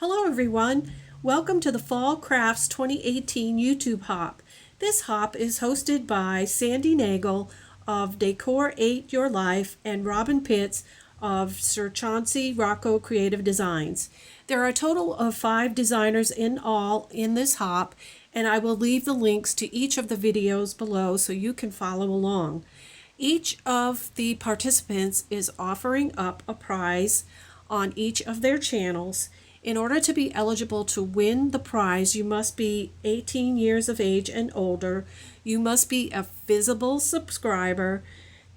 Hello everyone, welcome to the Fall Crafts 2018 YouTube Hop. This hop is hosted by Sandy Nagel of Decor 8 Your Life and Robin Pitts of Sir Chauncey Rocco Creative Designs. There are a total of 5 designers in all in this hop, and I will leave the links to each of the videos below so you can follow along. Each of the participants is offering up a prize on each of their channels. In order to be eligible to win the prize, you must be 18 years of age and older, you must be a visible subscriber,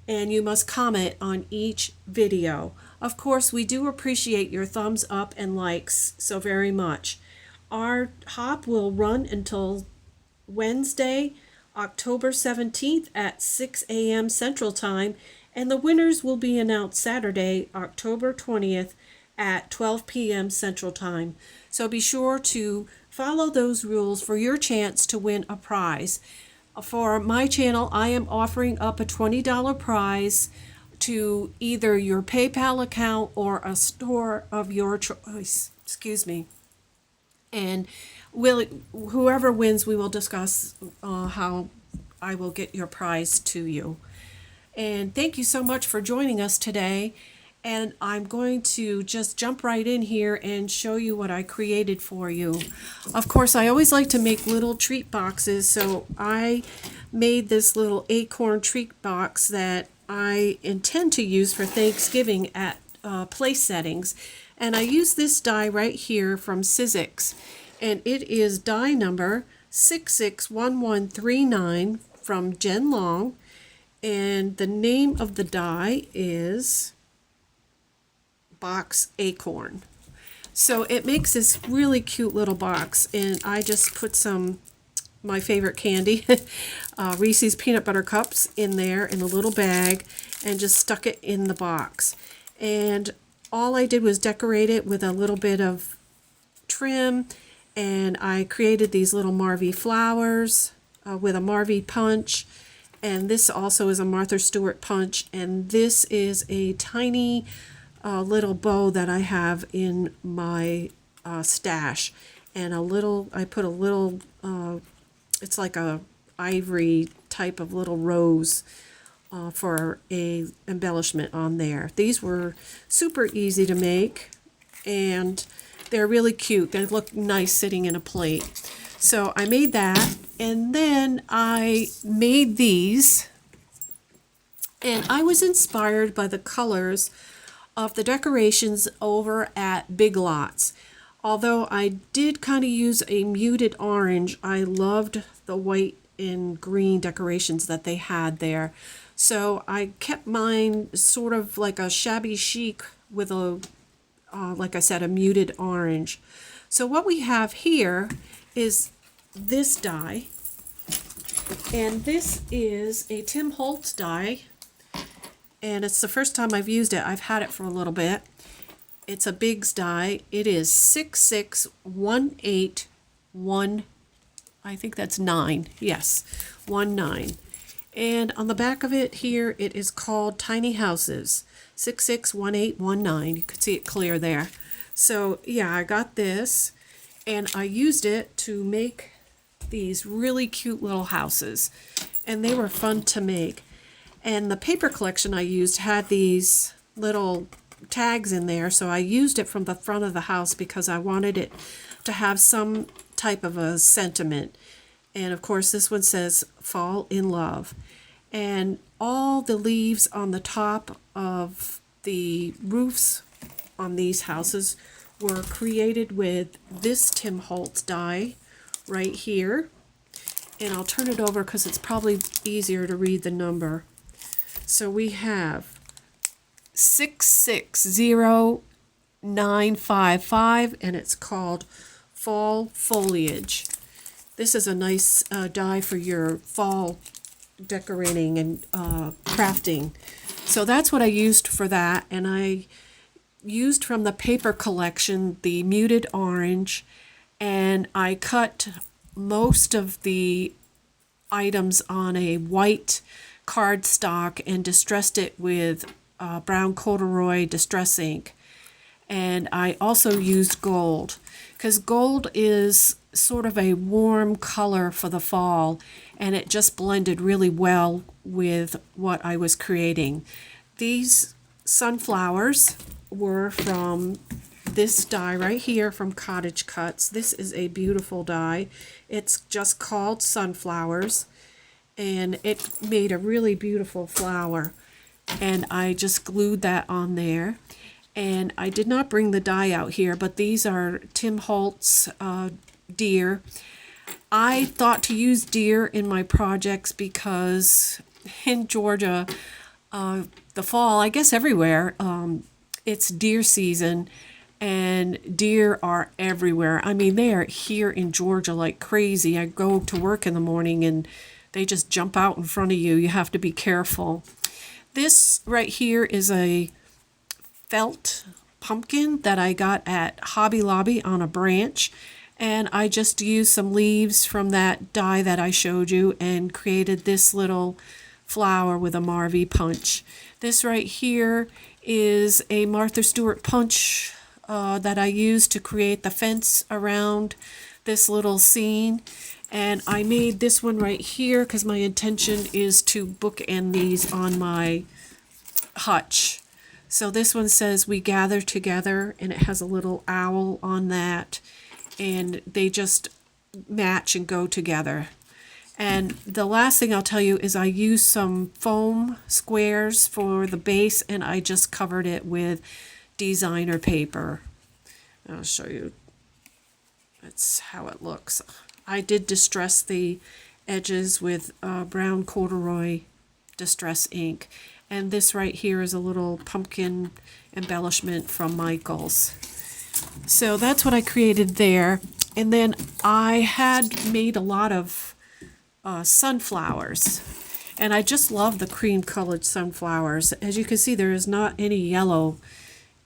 and you must comment on each video. Of course, we do appreciate your thumbs up and likes so very much. Our hop will run until Wednesday, October 17th at 6 a.m. Central Time, and the winners will be announced Saturday, October 20th at 12 p.m. Central Time. So be sure to follow those rules for your chance to win a prize. For my channel, I am offering up a $20 prize to either your PayPal account or a store of your choice. Excuse me. And whoever wins, we will discuss how I will get your prize to you. And thank you so much for joining us today. And I'm going to just jump right in here and show you what I created for you. Of course, I always like to make little treat boxes, so I made this little Acorn Treat Box that I intend to use for Thanksgiving at place settings. And I use this die right here from Sizzix, and it is die number 661139 from Jen Long, and the name of the die is Box Acorn. So it makes this really cute little box, and I just put my favorite candy, Reese's Peanut Butter Cups, in there in a little bag and just stuck it in the box. And all I did was decorate it with a little bit of trim, and I created these little Marvy flowers with a Marvy punch, and this also is a Martha Stewart punch, and this is a tiny little bow that I have in my stash, and I put a little, it's like a ivory type of little rose for a embellishment on there. These were super easy to make, and they're really cute. They look nice sitting in a plate. So I made that, and then I made these, and I was inspired by the colors of the decorations over at Big Lots. Although I did kind of use a muted orange, I loved the white and green decorations that they had there. So I kept mine sort of like a shabby chic with a, like I said, a muted orange. So what we have here is this die, and this is a Tim Holtz die, and it's the first time I've used it. I've had it for a little bit. It's a Biggs die. It is 66181, I think that's 9. Yes, 19. And on the back of it here, it is called Tiny Houses, 661819. You can see it clear there. So yeah, I got this, and I used it to make these really cute little houses, and they were fun to make. And the paper collection I used had these little tags in there, so I used it from the front of the house because I wanted it to have some type of a sentiment. And of course, this one says Fall in Love. And all the leaves on the top of the roofs on these houses were created with this Tim Holtz die right here. And I'll turn it over because it's probably easier to read the number. So we have 660955, and it's called Fall Foliage. This is a nice die for your fall decorating and crafting. So that's what I used for that, and I used from the paper collection the muted orange, and I cut most of the items on a white cardstock and distressed it with brown corduroy distress ink. And I also used gold because gold is sort of a warm color for the fall, and it just blended really well with what I was creating. These sunflowers were from this die right here from Cottage Cuts. This is a beautiful die. It's just called Sunflowers, and it made a really beautiful flower. And I just glued that on there. And I did not bring the die out here, but these are Tim Holtz deer. I thought to use deer in my projects because in Georgia, the fall, I guess everywhere, it's deer season, and deer are everywhere. I mean, they are here in Georgia like crazy. I go to work in the morning and they just jump out in front of you. You have to be careful. This right here is a felt pumpkin that I got at Hobby Lobby on a branch, and I just used some leaves from that die that I showed you and created this little flower with a Marvy punch. This right here is a Martha Stewart punch that I used to create the fence around this little scene. And I made this one right here because my intention is to bookend these on my hutch. So this one says "We gather together," and it has a little owl on that, and they just match and go together. And the last thing I'll tell you is I used some foam squares for the base, and I just covered it with designer paper. I'll show you. That's how it looks. I did distress the edges with brown corduroy distress ink. And this right here is a little pumpkin embellishment from Michaels. So that's what I created there. And then I had made a lot of sunflowers. And I just love the cream colored sunflowers. As you can see, there is not any yellow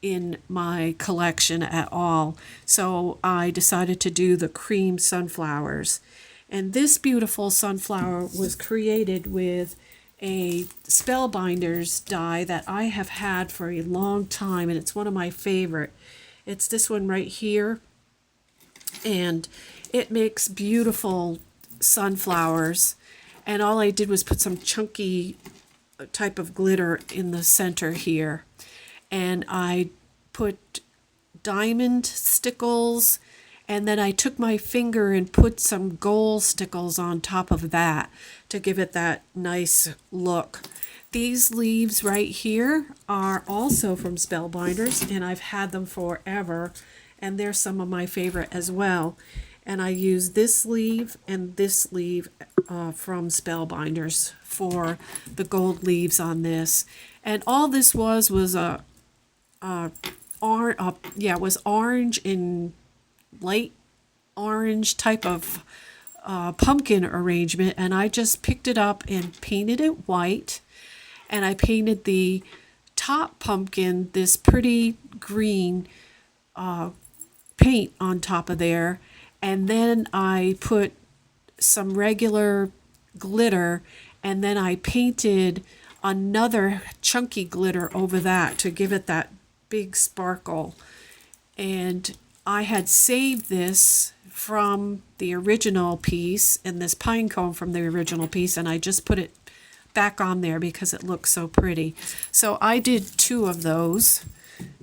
in my collection at all. So I decided to do the cream sunflowers. And this beautiful sunflower was created with a Spellbinders die that I have had for a long time, and it's one of my favorite. It's this one right here, and it makes beautiful sunflowers. And all I did was put some chunky type of glitter in the center here, and I put diamond stickles, and then I took my finger and put some gold stickles on top of that to give it that nice look. These leaves right here are also from Spellbinders, and I've had them forever, and they're some of my favorite as well. And I used this sleeve and this sleeve from Spellbinders for the gold leaves on this. And all this was orange and light orange type of pumpkin arrangement, and I just picked it up and painted it white, and I painted the top pumpkin this pretty green paint on top of there, and then I put some regular glitter, and then I painted another chunky glitter over that to give it that big sparkle. And I had saved this from the original piece, and this pine cone from the original piece, and I just put it back on there because it looks so pretty. So I did 2 of those,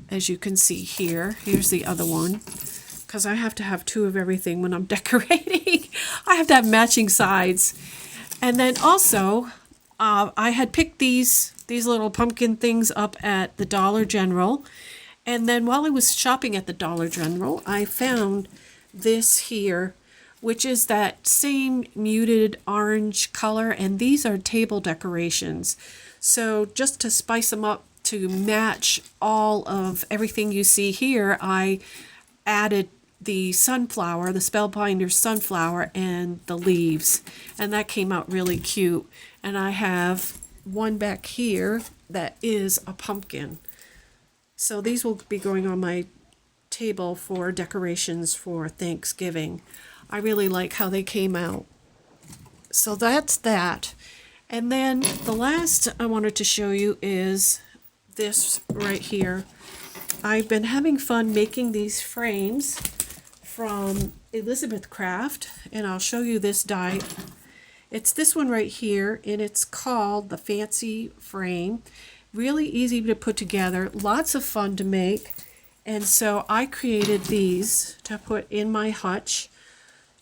as you can see here. Here's the other one, because I have to have 2 of everything when I'm decorating. I have to have matching sides. And then also, I had picked these little pumpkin things up at the Dollar General. And then while I was shopping at the Dollar General, I found this here, which is that same muted orange color, and these are table decorations. So just to spice them up to match all of everything you see here, I added the sunflower, the Spellbinder sunflower, and the leaves, and that came out really cute. And I have one back here that is a pumpkin. So these will be going on my table for decorations for Thanksgiving. I really like how they came out. So that's that. And then the last I wanted to show you is this right here. I've been having fun making these frames from Elizabeth Craft, and I'll show you this die. It's this one right here, and it's called the Fancy Frame. Really easy to put together, lots of fun to make. And so I created these to put in my hutch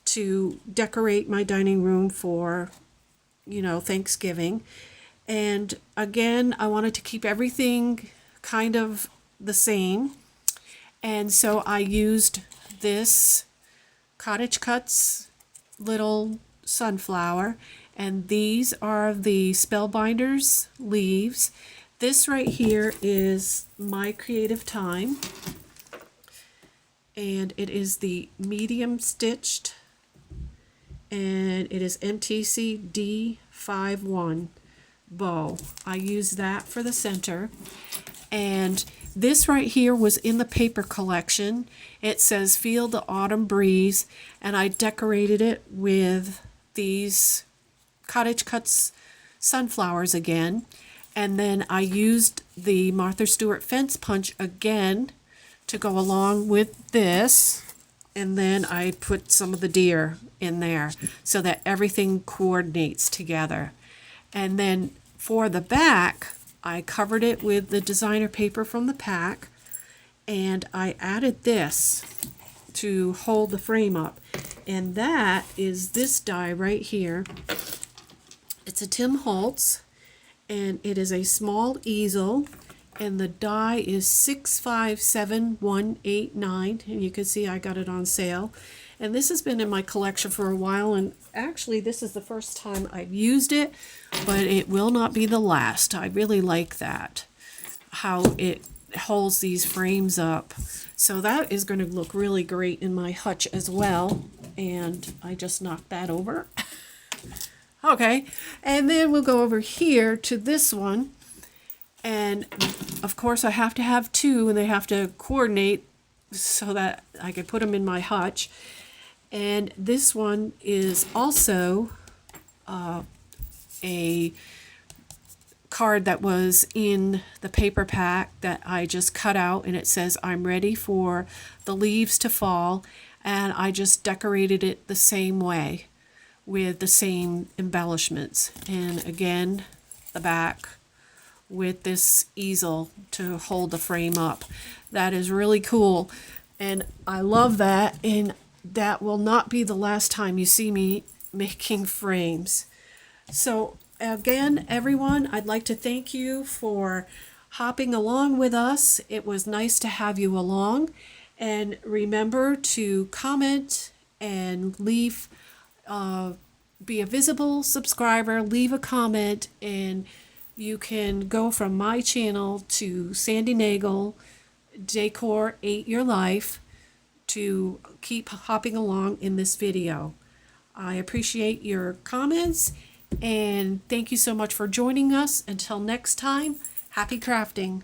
to decorate my dining room for, Thanksgiving. And again, I wanted to keep everything kind of the same. And so I used this Cottage Cuts little sunflower, and these are the Spellbinders leaves. This right here is My Creative Time, and it is the medium stitched, and it is MTC D51 bow. I use that for the center. And this right here was in the paper collection. It says Feel the Autumn Breeze, and I decorated it with these Cottage Cuts sunflowers again. And then I used the Martha Stewart fence punch again to go along with this. And then I put some of the deer in there so that everything coordinates together. And then for the back, I covered it with the designer paper from the pack, and I added this to hold the frame up. And that is this die right here. It's a Tim Holtz, and it is a small easel, and the die is 657189, and you can see I got it on sale. And this has been in my collection for a while, and actually this is the first time I've used it, but it will not be the last. I really like that, how it holds these frames up. So that is going to look really great in my hutch as well. And I just knocked that over. Okay, and then we'll go over here to this one. And of course I have to have two, and they have to coordinate so that I can put them in my hutch. And this one is also a card that was in the paper pack that I just cut out, and it says I'm ready for the leaves to fall, and I just decorated it the same way with the same embellishments. And again, the back with this easel to hold the frame up. That is really cool, and I love that, and that will not be the last time you see me making frames. So again, everyone, I'd like to thank you for hopping along with us. It was nice to have you along. And remember to comment and leave, be a visible subscriber, leave a comment, and you can go from my channel to Sandy Nagel, Decor 8 Your Life, to keep hopping along in this video. I appreciate your comments, and thank you so much for joining us. Until next time, happy crafting.